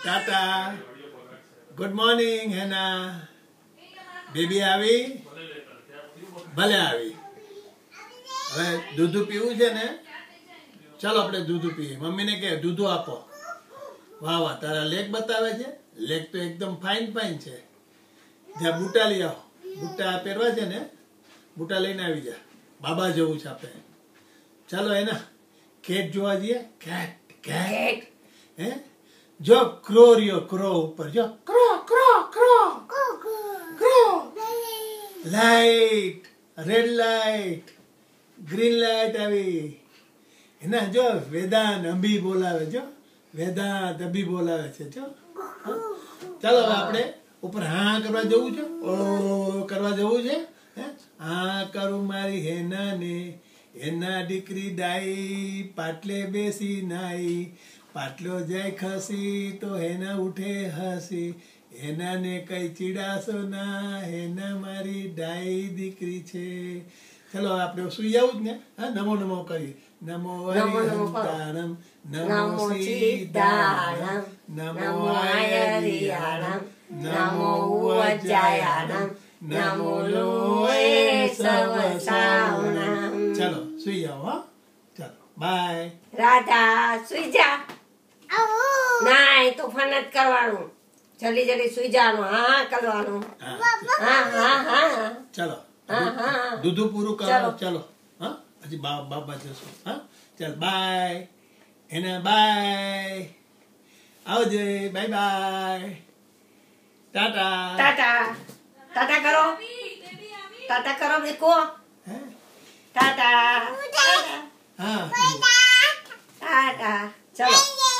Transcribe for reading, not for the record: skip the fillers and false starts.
Tata. Good morning Hena. Baby આવી? ભલે આવી. હવે દૂધ પીવું છે ને? ચાલો આપણે દૂધ પીએ. મમ્મીને કહે દૂધ આપો. વાહ વાહ, તારા લેગ બતાવે છે. લેગ તો એકદમ ફાઇન ફાઇન છે. જ્યાં બુટા લઈ આવો. બુટા પહેરવા છે ને, બુટા લઈને આવી જા. બાબા જવું છે આપણે. ચાલો એના કેટ જોવા જઈએ. કેટ કેટ હે જો ક્રો રહ્યો, ક્રો ઉપર જો crow crow crow crow. Light, red light, green light આવી. એના જો વેદાંત અભી બોલાવે, જો વેદાંત અભી બોલાવે છે. જો ચાલો હવે આપણે ઉપર હા કરવા જવું છે. ઓ કરવા જવું છે. હા કરું મારી હેના ને, એના દીકરી ડાઈ પાટલે બેસી નાઈ. પાટલો જાય ખસી તો હેના ઉઠે હસી. હેના ને કઈ ચીડાશો ના, હેના મારી ડાઈ દીકરી છે. ચલો આપણે સુઈ જવું જ ને. હા, નમો નમો કરીએ. નમો હરિહંતાણમ, નમો સીતાણમ, નમો હરિયાણમ, નમો ઉજ્જયાણમ, નમો લોએ સવસાવણમ. ચલો સુઈ જાઓ. હા ચાલો બાય. રાધા સુઈ જા. ના એ તોફાન જ કરવાનું. જલ્દી જલ્દી સુઈ જવાનું. હા કરવાનું. હા હા હા ચલો હા. દૂધ પૂરું કરો. ચલો હા, હજી બાબા જશું. હા ચાલ બાય. એના બાય. આવજે. Bye bye. Tata. Tata tata કરો. ટાટા કરો દેખો. ટાટા હા ટાટા. ચલો.